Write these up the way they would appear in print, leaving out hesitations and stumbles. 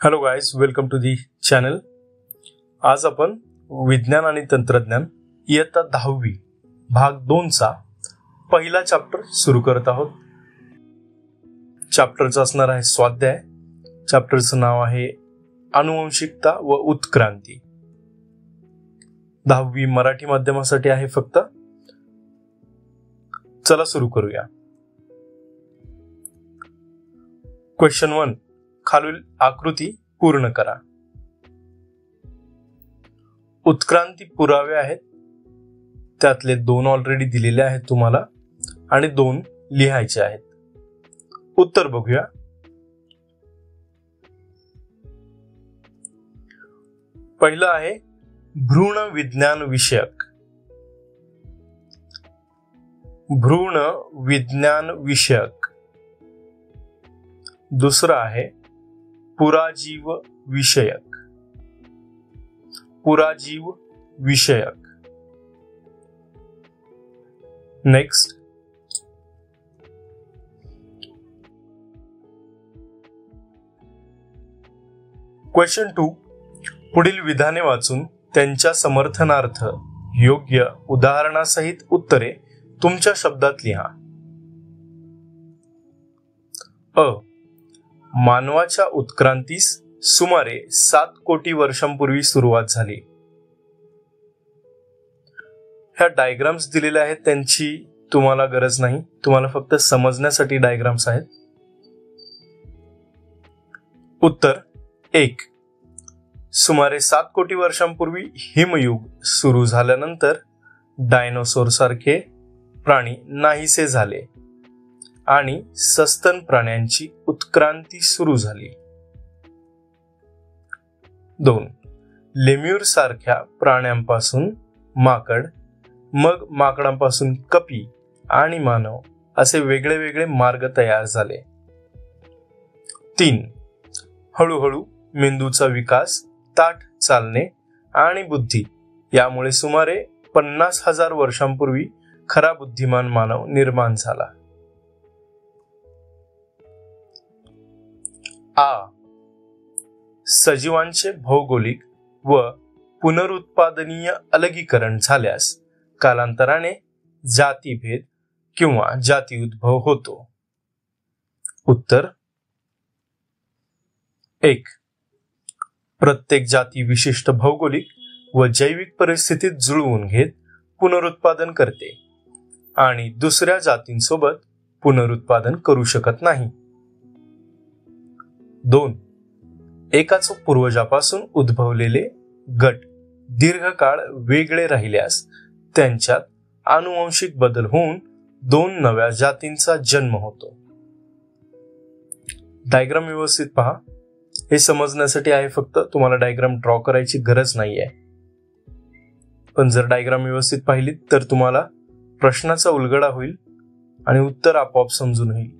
Hello guys, welcome to the channel. आज आपण विज्ञान आणि तंत्रज्ञान इयत्ता 10वी भाग 2 चा पहिला चॅप्टर सुरू करत आहोत. चॅप्टरचं असणार आहे स्वाध्याय. चॅप्टरचं नाव आहे आनुवंशिकता व उत्क्रांती. 10वी मराठी माध्यमासाठी आहे फक्त. चला सुरू करूया. क्वेश्चन 1. खालील आकृती पूर्ण करा. उत्क्रांती पुरावे आहेत, त्यातले 2 ऑलरेडी दिलेले आहेत तुम्हाला आणि 2 लिहायचे आहेत. उत्तर बघूया. पहिलं आहे भ्रूण विज्ञान विषयक. भ्रूण विज्ञान विषयक. दुसरं आहे पुराजीव विषयक. पुराजीव विषयक. नेक्स्ट. क्वेश्चन 2. पुढील विधाने वाचून त्यांच्या समर्थनार्थ योग्य उदाहरणासहित उत्तरे तुमच्या शब्दात लिहा. अ. मानवाच्या उत्क्रांतीस सुमारे 7 कोटी वर्षांपूर्वी सुरुवात झाली. ह्या डायग्राम्स दिलेल्या आहेत, त्यांची तुम्हाला गरज नाही, तुम्हाला फक्त समजण्यासाठी डायग्राम्स आहेत. उत्तर 1. सुमारे 7 कोटी वर्षांपूर्वी हिमयुग सुरू झाल्यानंतर डायनोसॉर सारखे प्राणी नाहीसे झाले आणि सस्तन प्राण्यांची उत्क्रांती सुरू झाली. 2. लेम्युर सारख्या प्राण्यांपासून माकड, मग माकडांपासून कपी आणि मानव असे वेगळे वेगळे मार्ग तयार झाले. 3. हळूहळू मेंदूचा विकास, ताठ चालणे आणि बुद्धी यामुळे सुमारे 50,000 वर्षांपूर्वी खरा बुद्धिमान मानव निर्माण झाला. आ. सजीवांचे भौगोलिक व पुनरुत्पादनीय अलगीकरण झाल्यास कालांतराने जातीभेद किंवा जाती उद्भव होतो. उत्तर 1. प्रत्येक जाती विशिष्ट भौगोलिक व जैविक परिस्थितीत जुळवून घेत पुनरुत्पादन करते आणि दुसऱ्या जातींसोबत पुनरुत्पादन करू शकत नाही. 2. एकाच पूर्वजापासून उद्भवलेले गट दीर्घकाळ वेगळे राहिल्यास त्यांच्यात आनुवंशिक बदल होऊन 2 नव्या जातींचा जन्म होतो. डायग्राम व्यवस्थित पहा. हे समजण्यासाठी आहे फक्त, तुम्हाला डायग्राम ड्रॉ करायची गरज नाहीये. पण जर डायग्राम व्यवस्थित पाहिलीत तर तुम्हाला प्रश्नाचा उलगडा होईल आणि उत्तर आपोआप समजून येईल.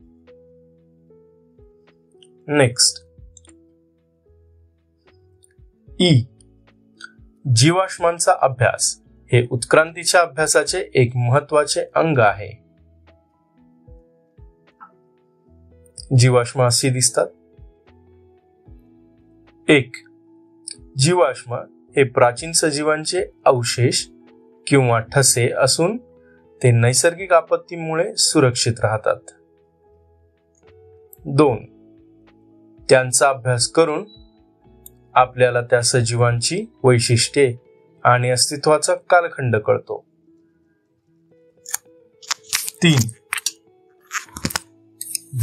नेक्स्ट. ई. जीवाश्मांचा अभ्यास हे उत्क्रांतीच्या अभ्यासाचे एक महत्त्वाचे अंग आहे. जीवाश्म अशी दिसतात. 1. जीवाश्म हे प्राचीन सजीवांचे अवशेष किंवा ठसे असून ते नैसर्गिक आपत्तीमुळे सुरक्षित राहतात. 2. त्यांचा अभ्यास करून आपल्याला त्या सजीवांची वैशिष्ट्ये आणि अस्तित्वाचा कालखंड कळतो. 3.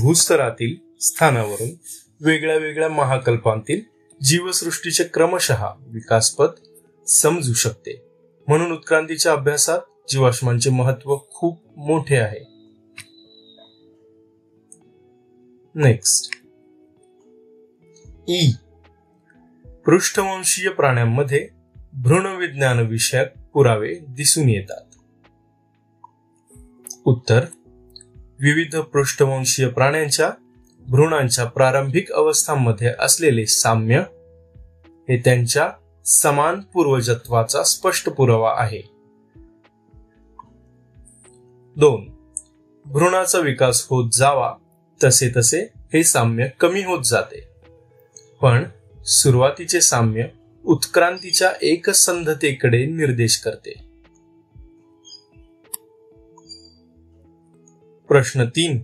भूस्तरातील स्थानावरून वेगळ्या वेगळ्या महाकल्पांतील जीवसृष्टीचे क्रमशः विकासपथ समजू शकते. म्हणून उत्क्रांतीच्या अभ्यासात जीवाश्मांचे महत्व खूप मोठे आहे. नेक्स्ट. ई. पृष्ठवंशीय प्राण्यांमध्ये भ्रूणविज्ञान विषयक पुरावे दिसून येतात. उत्तर. विविध पृष्ठवंशीय प्राण्यांच्या भ्रूणांच्या प्रारंभिक अवस्थांमध्ये असलेले साम्य हे त्यांच्या समान पूर्वजत्वाचा स्पष्ट पुरावा आहे. 2. भ्रूणाचा विकास होत जावा तसे तसे हे साम्य कमी होत जाते, पण सुरुवातीचे साम्य उत्क्रांतीच्या एकसंधतेकडे निर्देश करते. प्रश्न 3.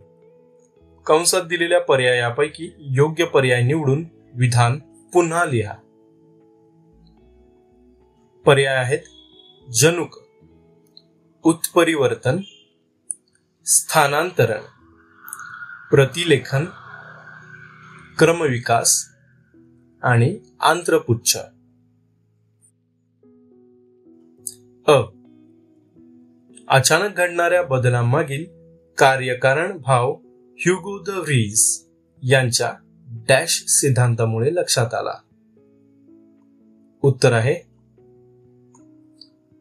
कंसात दिलेल्या पर्यायापैकी योग्य पर्याय निवडून विधान पुन्हा लिहा. पर्याय आहेत जनुक, उत्परिवर्तन, स्थानांतरण, प्रतिलेखन, क्रमविकास आणि आंत्रपुच्छ. अ. अचानक घडणाऱ्या बदलांमागील कार्यकारण भाव ह्युगो द व्रीज यांच्या डॅश सिद्धांतामुळे लक्षात आला. उत्तर आहे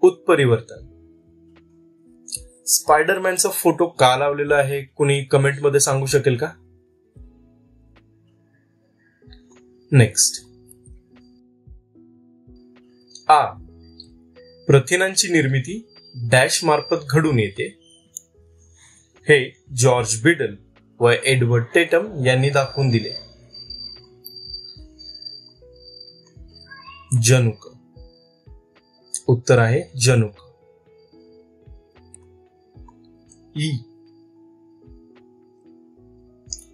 उत्परिवर्तन. स्पायडरमॅनचा फोटो का लावलेला आहे कुणी कमेंट मध्ये सांगू शकेल का? नेक्स्ट. आ. प्रथिनांची निर्मिती डॅश मार्फत घडून येते. हे जॉर्ज बिडल व एडवर्ड टेटम यांनी दाखवून दिले. जनुक. उत्तर आहे जनुक. ई.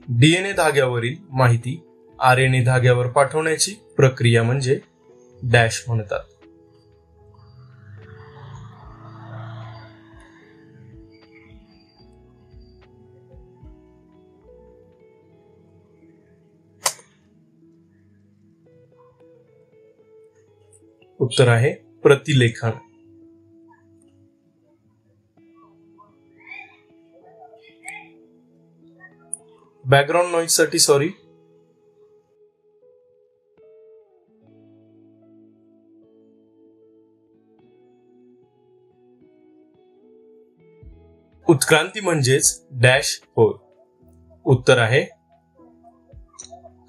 डीएनए धाग्यावरील माहिती आरएनए धाग्यावर पाठवण्याची प्रक्रिया म्हणजे डॅश म्हणतात. उत्तर आहे प्रतिलेखन. बॅकग्राऊंड नॉईज साठी सॉरी. उत्क्रांती म्हणजेच डॅश होय. उत्तर आहे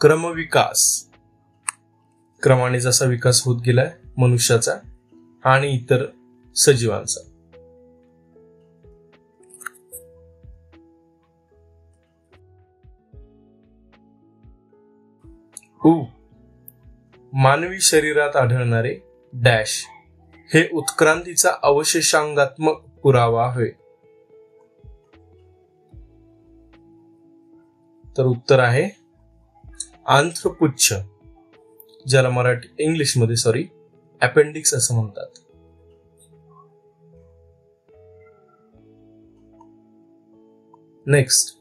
क्रमविकास. क्रमाने जसा विकास होत गेलाय मनुष्याचा आणि इतर सजीवांचा. उ. मानवी शरीरात आढळणारे डॅश हे उत्क्रांतीचा अवशेषांगात्मक पुरावा होय. तर उत्तर आहे आंत्रपुच्छ, ज्याला इंग्लिशमध्ये अपेंडिक्स असं म्हणतात. नेक्स्ट.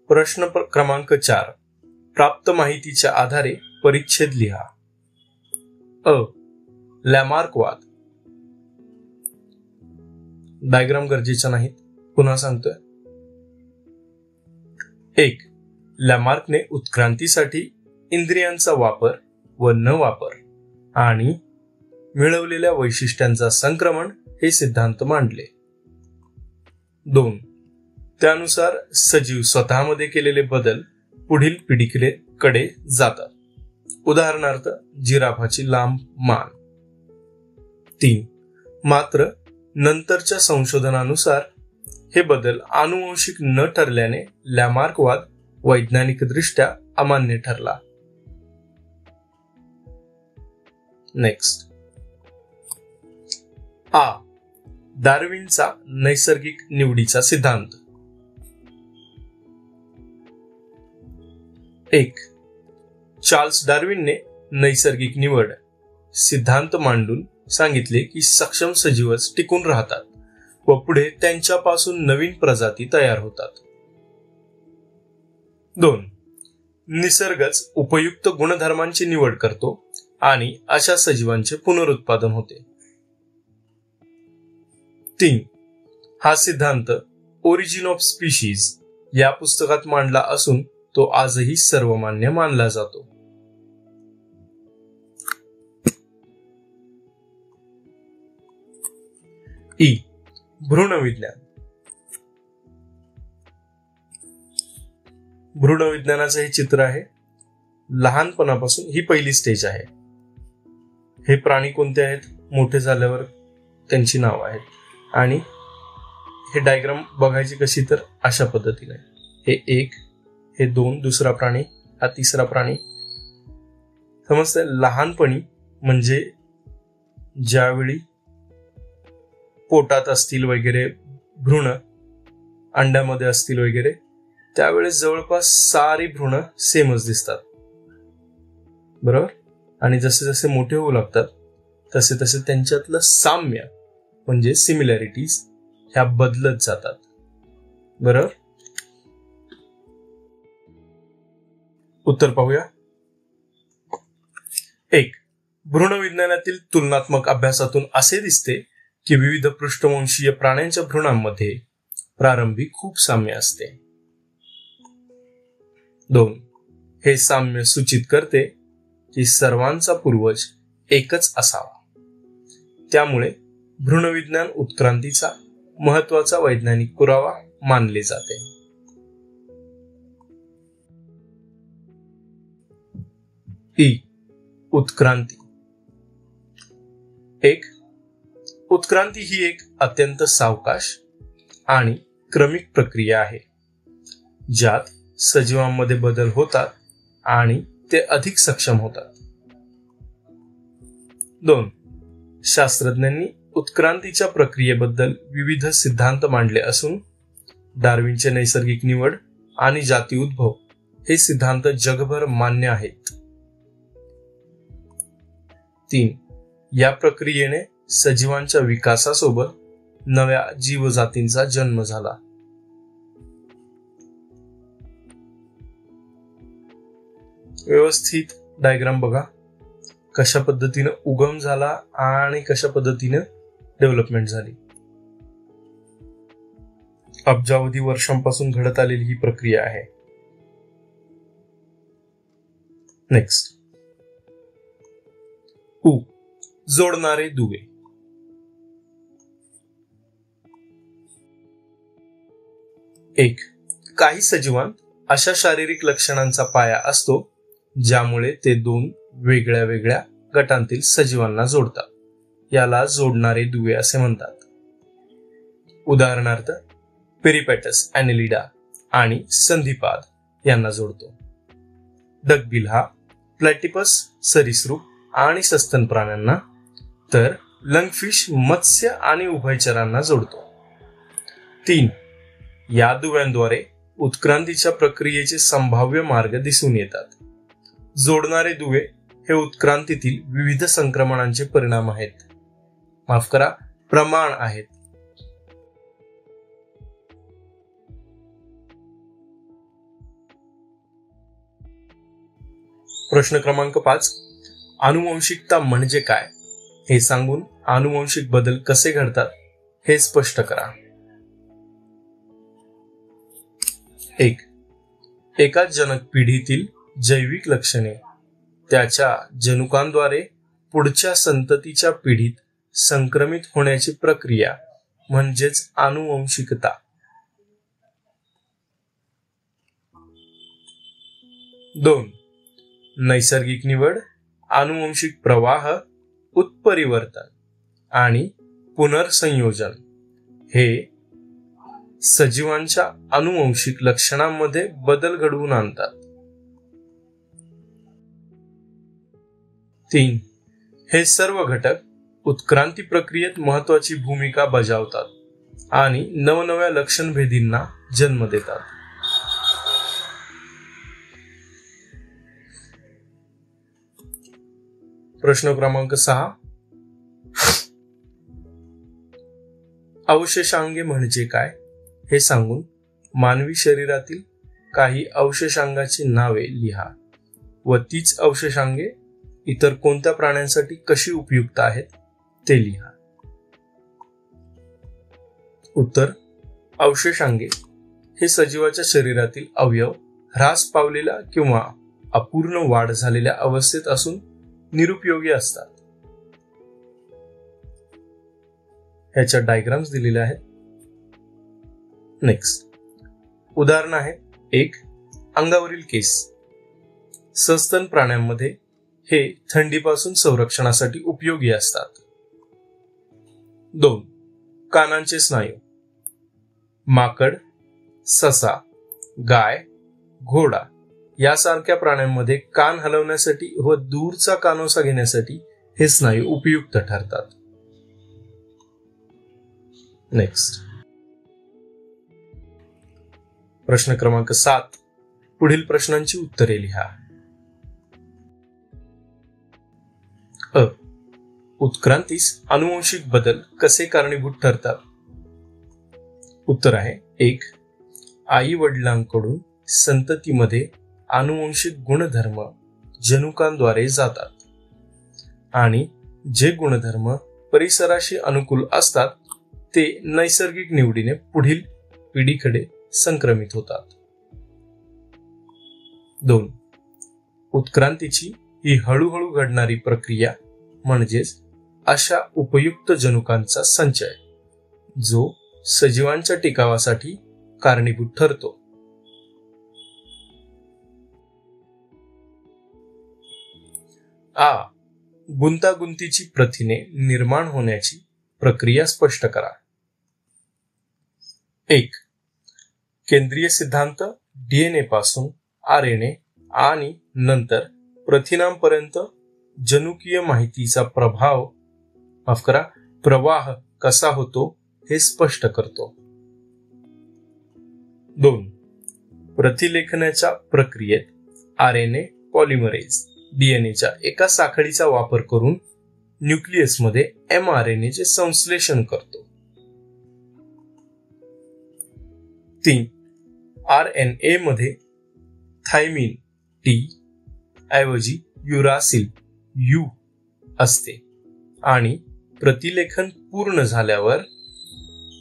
प्रश्न क्रमांक 4. प्राप्त माहितीच्या आधारे परिच्छेद लिहा. अ. लॅमार्कवाद. डायग्राम गरजेच्या नाहीत, पुन्हा सांगतोय. 1. लॅमार्कने उत्क्रांतीसाठी इंद्रियांचा वापर व न वापर आणि मिळवलेल्या वैशिष्ट्यांचा संक्रमण हे सिद्धांत मांडले. 2. त्यानुसार सजीव स्वतःमध्ये केलेले बदल पुढील पिढीकडे जातात. उदाहरणार्थ जिराफाची लांब मान. 3. मात्र नंतरच्या संशोधनानुसार हे बदल आनुवंशिक न ठरल्याने लॅमार्कवाद वैज्ञानिकदृष्ट्या अमान्य ठरला. नेक्स्ट. आ. डार्विनचा नैसर्गिक निवडीचा सिद्धांत. 1. चार्ल्स डार्विनने नैसर्गिक निवड सिद्धांत मांडून सांगितले की सक्षम सजीवच टिकून राहतात व पुढे त्यांच्यापासून नवीन प्रजाती तयार होतात. 2. निसर्गच उपयुक्त गुणधर्मांची निवड करतो आणि अशा सजीवांचे पुनरुत्पादन होते. 3. हा सिद्धांत ओरिजिन ऑफ स्पीशीज या पुस्तकात मांडला असून तो आजही सर्वमान्य मानला जातो. ई. भ्रूणविज्ञान. भ्रूणविज्ञानाचं हे चित्र आहे. लहानपणापासून ही पहिली स्टेज आहे. हे प्राणी कोणते आहेत, मोठे झाल्यावर त्यांची नाव आहेत. आणि हे डायग्राम बघायची कशी, तर अशा पद्धतीने, हे 1, हे 2, दुसरा प्राणी, हा तिसरा प्राणी. समजतंय? लहानपणी म्हणजे ज्यावेळी पोटात असतील वगैरे भ्रूण, अंड्यामध्ये असतील वगैरे, त्यावेळेस जवळपास सारी भ्रूण सेमच दिसतात, बरोबर. आणि जसे जसे मोठे होऊ लागतात तसे तसे त्यांच्यातलं साम्य म्हणजे सिमिलॅरिटीज ह्या बदलत जातात, बरोबर. उत्तर पाहूया. 1. भ्रूणविज्ञानातील तुलनात्मक अभ्यासातून असे दिसते की विविध पृष्ठवंशीय प्राण्यांच्या भ्रूणांमध्ये प्रारंभी खूप साम्य असते. 2. हे साम्य सूचित करते की सर्वांचा पूर्वज एकच असावा. त्यामुळे भ्रूणविज्ञान उत्क्रांतीचा महत्वाचा वैज्ञानिक पुरावा मानले जाते. उत्क्रांती. 1. उत्क्रांती ही एक अत्यंत सावकाश आणि क्रमिक प्रक्रिया आहे, ज्यात सजीवांमध्ये बदल होतात आणि ते अधिक सक्षम होतात. 2. शास्त्रज्ञांनी उत्क्रांतीच्या प्रक्रियेबद्दल विविध सिद्धांत मांडले असून डार्विनचे नैसर्गिक निवड आणि जाती उद्भव हे सिद्धांत जगभर मान्य आहेत. 3. या प्रक्रियेने सजीवांच्या विकासासोबत नव्या जीवजातींचा जन्म झाला. व्यवस्थित डायग्राम बघा, कशा पद्धतीने उगम झाला आणि कशा पद्धतीने डेव्हलपमेंट झाली. अब्जावधी वर्षांपासून घडत आलेली ही प्रक्रिया आहे. नेक्स्ट. जोडणारे दुवे. एक. काही सजीवांत अशा शारीरिक लक्षणांचा पाया असतो ज्यामुळे ते 2 वेगळ्या वेगळ्या गटांतील सजीवांना जोडतात. याला जोडणारे दुवे असे म्हणतात. उदाहरणार्थ पेरिपेटस ॲनेलिडा आणि संधिपाद यांना जोडतो. डकबिल हा प्लॅटिपस सरीसृप आणि सस्तन प्राण्यांना, तर लंगफिश मत्स्य आणि उभयचरांना जोडतो. 3. या दुव्यांद्वारे उत्क्रांतीच्या प्रक्रियेचे संभाव्य मार्ग दिसून येतात. जोडणारे दुवे हे उत्क्रांतीतील विविध संक्रमणांचे परिणाम आहेत. माफ करा, प्रमाण आहेत. प्रश्न क्रमांक 5. आनुवंशिकता म्हणजे काय हे सांगून आनुवंशिक बदल कसे घडतात हे स्पष्ट करा. 1. एकाच जनक पिढीतील जैविक लक्षणे त्याच्या जनुकांद्वारे पुढच्या संततीच्या पिढीत संक्रमित होण्याची प्रक्रिया म्हणजेच आनुवंशिकता. 2. नैसर्गिक निवड, आनुवंशिक प्रवाह, उत्परिवर्तन आणि पुनर्संयोजन हे सजीवांच्या आनुवंशिक लक्षणांमध्ये बदल घडवून आणतात. 3. हे सर्व घटक उत्क्रांती प्रक्रियेत महत्वाची भूमिका बजावतात आणि नवनव्या लक्षणभेदींना जन्म देतात. प्रश्न क्रमांक 6. अवशेषांगे म्हणजे काय हे सांगून मानवी शरीरातील काही अवशेषांगाची नावे लिहा व तीच अवशेषांगे इतर कोणत्या प्राण्यांसाठी कशी उपयुक्त आहेत ते लिहा. उत्तर. अवशेषांगे हे सजीवाच्या शरीरातील अवयव ह्रास पावलेल्या किंवा अपूर्ण वाढ झालेल्या अवस्थेत असून निरुपयोगी असतात. ह्याच्या डायग्राम्स दिलेल्या आहेत. नेक्स्ट. उदाहरण आहे. 1. अंगावरील केस. सस्तन प्राण्यांमध्ये हे थंडीपासून संरक्षणासाठी उपयोगी असतात. 2. कानांचे स्नायू. माकड, ससा, गाय, घोडा यासारख्या प्राण्यांमध्ये कान हलवण्यासाठी व दूरचा कानोसा घेण्यासाठी हे स्नायू उपयुक्त ठरतात. नेक्स्ट प्रश्न क्रमांक 7. पुढील प्रश्नांची उत्तरे लिहा. अ. उत्क्रांतीस अनुवांशिक बदल कसे कारणीभूत ठरतात? उत्तर आहे 1. आई वडिलांकडून संततीमध्ये अनुवांशिक गुणधर्म जनुकांद्वारे जातात आणि जे गुणधर्म परिसराशी अनुकूल असतात ते नैसर्गिक निवडीने पुढील पिढीकडे संक्रमित होतात. 2. उत्क्रांतीची ही हळूहळू घडणारी प्रक्रिया म्हणजेच अशा उपयुक्त जनुकांचा संचय जो सजीवांच्या टिकावासाठी कारणीभूत ठरतो. आ. गुंतागुंतीची प्रथिने निर्माण होण्याची प्रक्रिया स्पष्ट करा. 1. केंद्रीय सिद्धांत डीएनए पासून आरएनए आणि नंतर प्रथिनांपर्यंत जनुकीय माहितीचा प्रवाह कसा होतो हे स्पष्ट करतो. 2. प्रतिलेखनाच्या प्रक्रियेत आरएनए पॉलिमरेज डीएनएच्या एका साखळीचा वापर करून न्यूक्लियसमध्ये एमआरएनएचे संश्लेषण करतो. 3. आरएनए मध्ये थायमिन टी ऐवजी युरासिल यू असते आणि प्रतिलेखन पूर्ण झाल्यावर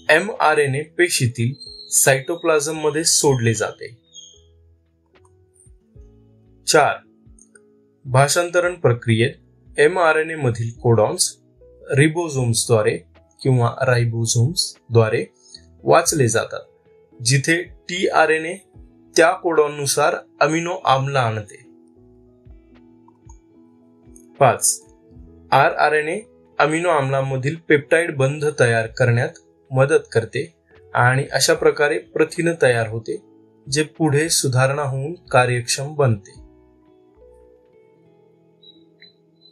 एमआरएनए पेशीतील सायटोप्लाझम मध्ये सोडले जाते. 4. भाषांतरण प्रक्रियेत एमआरएनए मधील कोडॉन्स रिबोझोम्सद्वारे किंवा राइबोझोम्सद्वारे वाचले जातात, जिथे टीआरएनए त्या कोडॉननुसार अमिनो आम्ल आणते. 5. आरआरएनए अमिनो आम्लांमधील पेप्टाइड बंध तयार करण्यात मदत करते आणि अशा प्रकारे प्रथिन तयार होते जे पुढे सुधारणा होऊन कार्यक्षम बनते.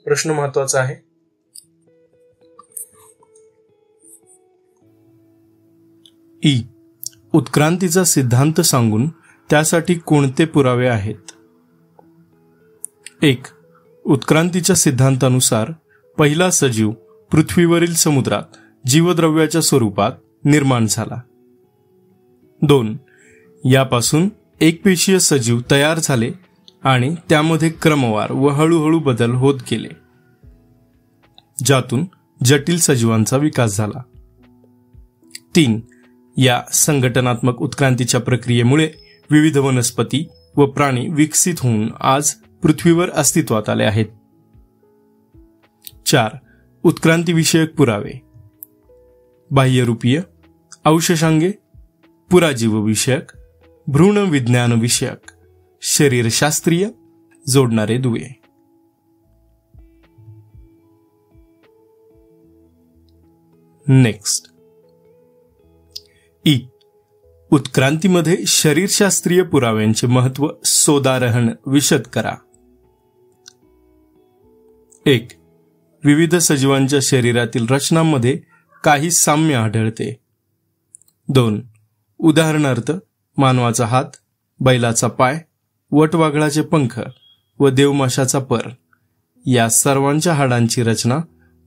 प्रश्न महत्वाचा आहे. ई. उत्क्रांतीचा सिद्धांत सांगून त्यासाठी कोणते पुरावे आहेत? 1. उत्क्रांतीच्या सिद्धांतानुसार पहिला सजीव पृथ्वीवरील समुद्रात जीवद्रव्याच्या स्वरूपात निर्माण झाला. 2. यापासून एकपेशीय सजीव तयार झाले आणि त्यामध्ये क्रमवार व हळूहळू बदल होत गेले, ज्यातून जटिल सजीवांचा विकास झाला. 3. या संघटनात्मक उत्क्रांतीच्या प्रक्रियेमुळे विविध वनस्पती व प्राणी विकसित होऊन आज पृथ्वीवर अस्तित्वात आले आहेत. 4. उत्क्रांतीविषयक पुरावे: बाह्यरूपीय, अवशेषांगे, पुराजीव विषयक, भ्रूण विज्ञान विषयक, शरीरशास्त्रीय, जोडणारे दुवे. नेक्स्ट. ई. उत्क्रांतीमध्ये शरीरशास्त्रीय पुराव्यांचे महत्व सोदाहरण विशद करा. 1. विविध सजीवांच्या शरीरातील रचनांमध्ये काही साम्य आढळते. 2. उदाहरणार्थ मानवाचा हात, बैलाचा पाय, वटवाघळाचे पंख व देवमाशाचा पर या सर्वांच्या हाडांची रचना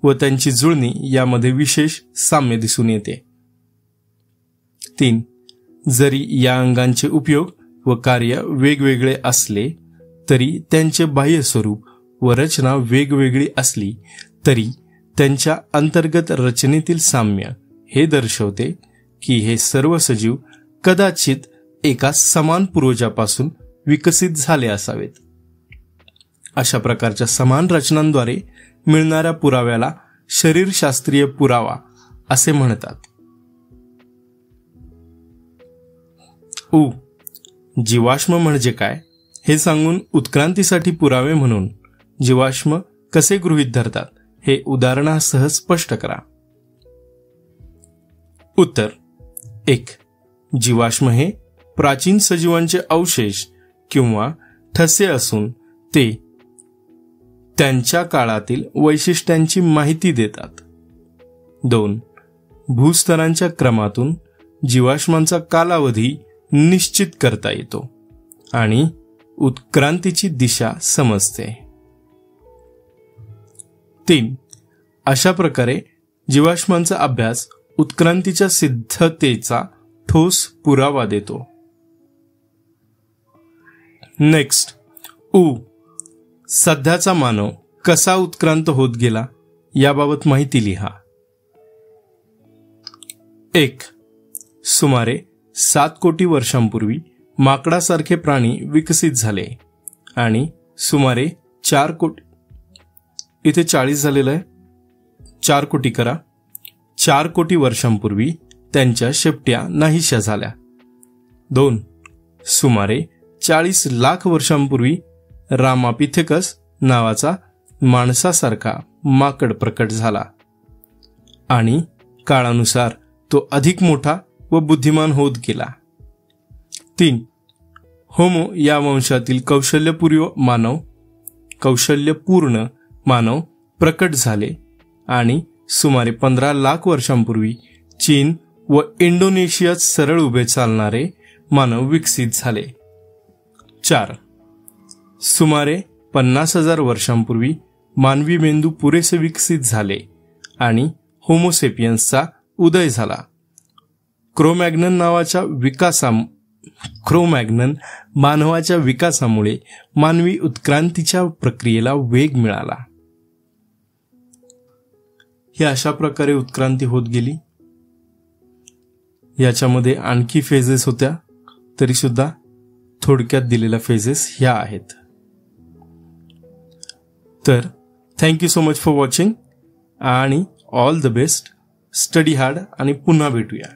व त्यांची जुळणी यामध्ये विशेष साम्य दिसून येते. 3. जरी या अंगांचे उपयोग व कार्य वेगवेगळे असले तरी त्यांचे बाह्य स्वरूप व रचना वेगवेगळी असली तरी त्यांच्या अंतर्गत रचनेतील साम्य हे दर्शवते की हे सर्व सजीव कदाचित एका समान पूर्वजापासून विकसित झाले असावेत. अशा प्रकारच्या समान रचनांद्वारे मिळणाऱ्या पुराव्याला शरीरशास्त्रीय पुरावा असे म्हणतात. उ. जीवाश्म म्हणजे काय हे सांगून उत्क्रांतीसाठी पुरावे म्हणून जीवाश्म कसे गृहीत धरतात हे उदाहरणासह स्पष्ट करा. उत्तर 1. जीवाश्म हे प्राचीन सजीवांचे अवशेष किंवा ठसे असून ते त्यांच्या काळातील वैशिष्ट्यांची माहिती देतात. 2. भूस्तरांच्या क्रमातून जीवाश्मांचा कालावधी निश्चित करता येतो आणि उत्क्रांतीची दिशा समजते. 3. अशा प्रकारे जीवाश्मांचा अभ्यास उत्क्रांतीच्या सिद्धतेचा ठोस पुरावा देतो. नेक्स्ट, सध्याचा मानव कसा उत्क्रांत होत गेला याबाबत माहिती लिहा. 1. सुमारे 7 कोटी वर्षांपूर्वी माकडासारखे प्राणी विकसित झाले आणि सुमारे 4 कोटी, इथे 40 झालेलं आहे, 4 कोटी करा. 4 कोटी वर्षांपूर्वी त्यांच्या शेपट्या नाहीशा झाल्या. 2. सुमारे 40 लाख वर्षांपूर्वी रामापिथेकस नावाचा माणसासारखा माकड प्रकट झाला आणि काळानुसार तो अधिक मोठा व बुद्धिमान होत गेला. 3. होमो या वंशातील कौशल्यपूर्ण मानव प्रकट झाले आणि सुमारे 15 लाख वर्षांपूर्वी चीन व इंडोनेशियात सरळ उभे चालणारे मानव विकसित झाले. 4. सुमारे 50,000 वर्षांपूर्वी मानवी मेंदू पुरेसे विकसित झाले आणि होमोसेपियन्सचा उदय झाला. क्रोमॅग्नन मानवाच्या विकासामुळे मानवी उत्क्रांतीच्या प्रक्रियेला वेग मिळाला. ही अशा प्रकारे उत्क्रांती होत गेली. याच्यामध्ये आणखी फेजेस होत्या, तरी सुद्धा थोडक्यात दिलेल्या फेजेस ह्या आहेत. तर thank you so much for watching आणि all the best. Study hard आणि पुन्हा भेटूया.